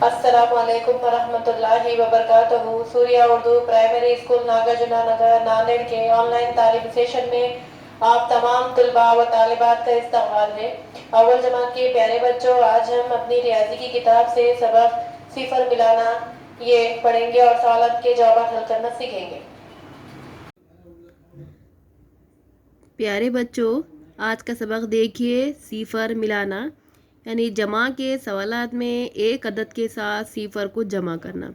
अस्सलामुअलैकुम वरहमतुल्लाहि वबरकातुहू। Surya Urdu primary school Nagarjuna नगर नांदेड़ के ऑनलाइन तालीम सेशन में आप तमाम तुलबा व तालिबात का इस्तकबाल है। अव्वल जमात के प्यारे बच्चों, आज हम अपनी रियाजी की किताब से सबक सिफर मिलाना ये पढ़ेंगे और सवालात के जवाब हल करना सीखेंगे। प्यारे बच्चों, आज का सबक देखिए। सिफर मिलाना यानी जमा के सवालात में एक अदद के साथ सिफर को जमा करना।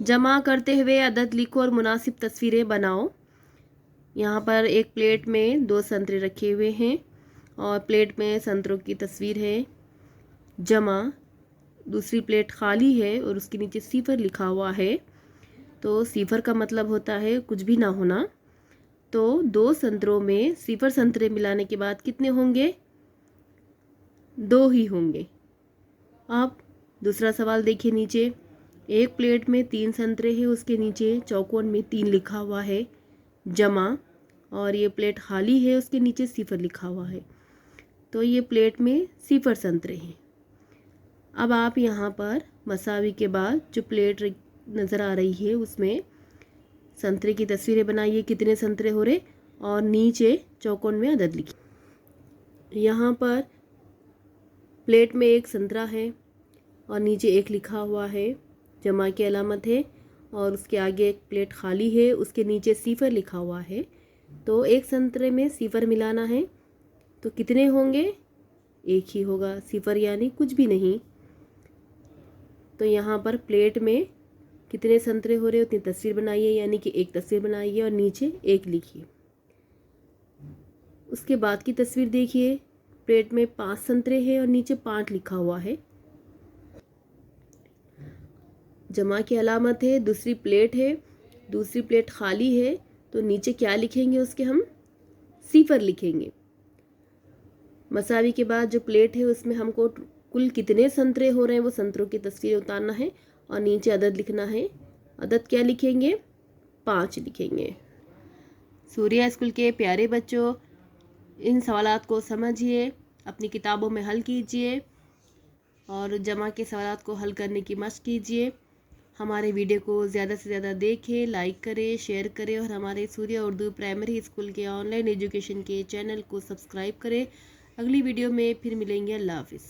जमा करते हुए अदद लिखो और मुनासिब तस्वीरें बनाओ। यहाँ पर एक प्लेट में 2 संतरे रखे हुए हैं और प्लेट में संतरों की तस्वीर है। जमा, दूसरी प्लेट खाली है और उसके नीचे सिफर लिखा हुआ है। तो सिफर का मतलब होता है कुछ भी ना होना। तो 2 संतरों में सिफर संतरे मिलाने के बाद कितने होंगे? 2 ही होंगे। अब दूसरा सवाल देखिए नीचे। एक प्लेट में 3 संतरे हैं, उसके नीचे चौकोन में 3 लिखा हुआ है जमा, और ये प्लेट खाली है, उसके नीचे सिफर लिखा हुआ है। तो ये प्लेट में सिफर संतरे हैं। अब आप यहाँ पर मसावी के बाद जो प्लेट नज़र आ रही है उसमें संतरे की तस्वीरें बनाइए, कितने संतरे हो रहे, और नीचे चौकोन में अदद लिखिए। यहाँ पर प्लेट में 1 संतरा है और नीचे 1 लिखा हुआ है, जमा की अलामत है, और उसके आगे एक प्लेट खाली है, उसके नीचे सिफर लिखा हुआ है। तो 1 संतरे में सिफर मिलाना है तो कितने होंगे? 1 ही होगा, सिफर यानी कुछ भी नहीं। तो यहाँ पर प्लेट में कितने संतरे हो रहे उतनी तस्वीर बनाइए, यानी कि 1 तस्वीर बनाइए और नीचे 1 लिखिए। उसके बाद की तस्वीर देखिए। प्लेट में 5 संतरे हैं और नीचे 5 लिखा हुआ है, जमा की अलामत है। दूसरी प्लेट है, दूसरी प्लेट खाली है, तो नीचे क्या लिखेंगे? उसके हम सिफर लिखेंगे। मसावी के बाद जो प्लेट है उसमें हमको कुल कितने संतरे हो रहे हैं वो संतरों की तस्वीर उतारना है और नीचे अदद लिखना है। अदद क्या लिखेंगे? 5 लिखेंगे। सूर्या स्कूल के प्यारे बच्चों, इन सवालात को समझिए, अपनी किताबों में हल कीजिए और जमा के सवालात को हल करने की मशक कीजिए। हमारे वीडियो को ज़्यादा से ज़्यादा देखें, लाइक करें, शेयर करें और हमारे सूर्या उर्दू प्राइमरी स्कूल के ऑनलाइन एजुकेशन के चैनल को सब्सक्राइब करें। अगली वीडियो में फिर मिलेंगे। अल्लाह हाफिज़।